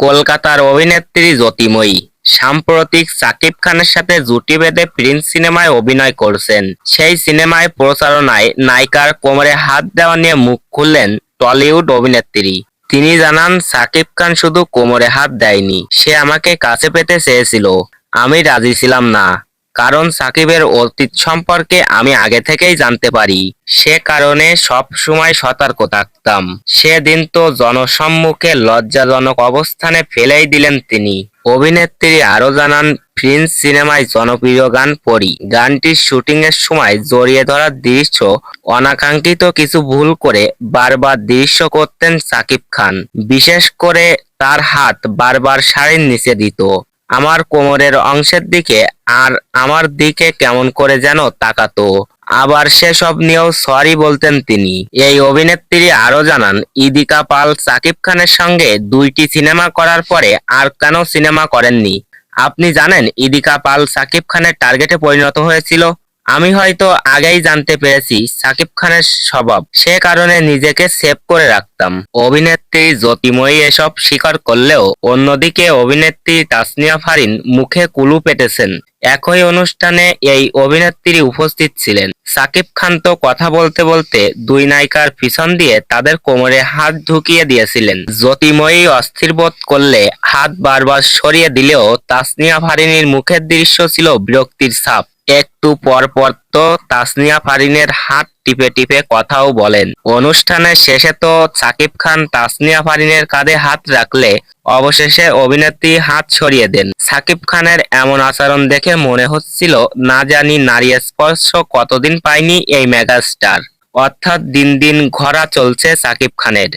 কলকাতার অভিনেত্রী জ্যোতিময়ী সাম্প্রতিক সাকিব খানের সাথে জুটি বেঁধে প্রিন্স সিনেমায় অভিনয় করছেন। সেই সিনেমায় প্রচারণায় নায়িকার কোমরে হাত দেওয়া নিয়ে মুখ খুললেন টলিউড অভিনেত্রী। তিনি জানান, সাকিব খান শুধু কোমরে হাত দেয়নি, সে আমাকে কাছে পেতে চেয়েছিল। আমি রাজি ছিলাম না, কারণ সাকিবের অতীত সম্পর্কে আমি আগে থেকেই জানতে পারি। সে কারণে সব সময় সতর্ক থাকতাম। সেদিন তো জনসম্মুখে লজ্জাজনক অবস্থানে ফেলেই দিলেন তিনি। অভিনেত্রী আরো জানান, প্রিন্স সিনেমায় জনপ্রিয় গান পরি গানটির শুটিং এর সময় জড়িয়ে ধরার দৃশ্য অনাকাঙ্ক্ষিত কিছু ভুল করে বারবার দৃশ্য করতেন সাকিব খান। বিশেষ করে তার হাত বারবার শাড়ির নিচে দিত, আমার কোমরের অংশের দিকে, আর আমার দিকে কেমন করে যেন তাকাতো। আবার সেসব নিয়েও সরি বলতেন তিনি। এই অভিনেত্রী আরো জানান, ইদিকা পাল সাকিব খানের সঙ্গে 2টি সিনেমা করার পরে আর কেন সিনেমা করেননি। আপনি জানেন ইদিকা পাল সাকিব খানের টার্গেটে পরিণত হয়েছিল। আমি হয়তো আগেই জানতে পেরেছি সাকিব খানের স্বভাব, সে কারণে নিজেকে সেভ করে রাখতাম। অভিনেত্রী জ্যোতিময়ী এসব স্বীকার করলেও অন্যদিকে অভিনেত্রী তাসনিয়া ফারিন মুখে কুলু পেটেছেন। একই অনুষ্ঠানে এই অভিনেত্রী উপস্থিত ছিলেন। সাকিব খান তো কথা বলতে বলতে দুই নায়িকার পিছন দিয়ে তাদের কোমরে হাত ঢুকিয়ে দিয়েছিলেন। জ্যোতিময়ী অস্থির বোধ করলে হাত বারবার সরিয়ে দিলেও তাসনিয়া ফারিনের মুখের দৃশ্য ছিল বিরক্তির ছাপ। একটু পর পর তো তাসনিয়া ফারিনের হাত টিপে টিপে কথাও বলেন। অনুষ্ঠানের শেষে তো সাকিব খান তাসনিয়া ফারিনের কাঁধে হাত রাখলে অবশেষে অভিনেত্রী হাত সরিয়ে দেন। সাকিব খানের এমন আচরণ দেখে মনে হচ্ছিল, না জানি নারী স্পর্শ কতদিন পায়নি এই মেগাস্টার। অর্থাৎ দিন দিন ঘোড়া চলছে সাকিব খানের।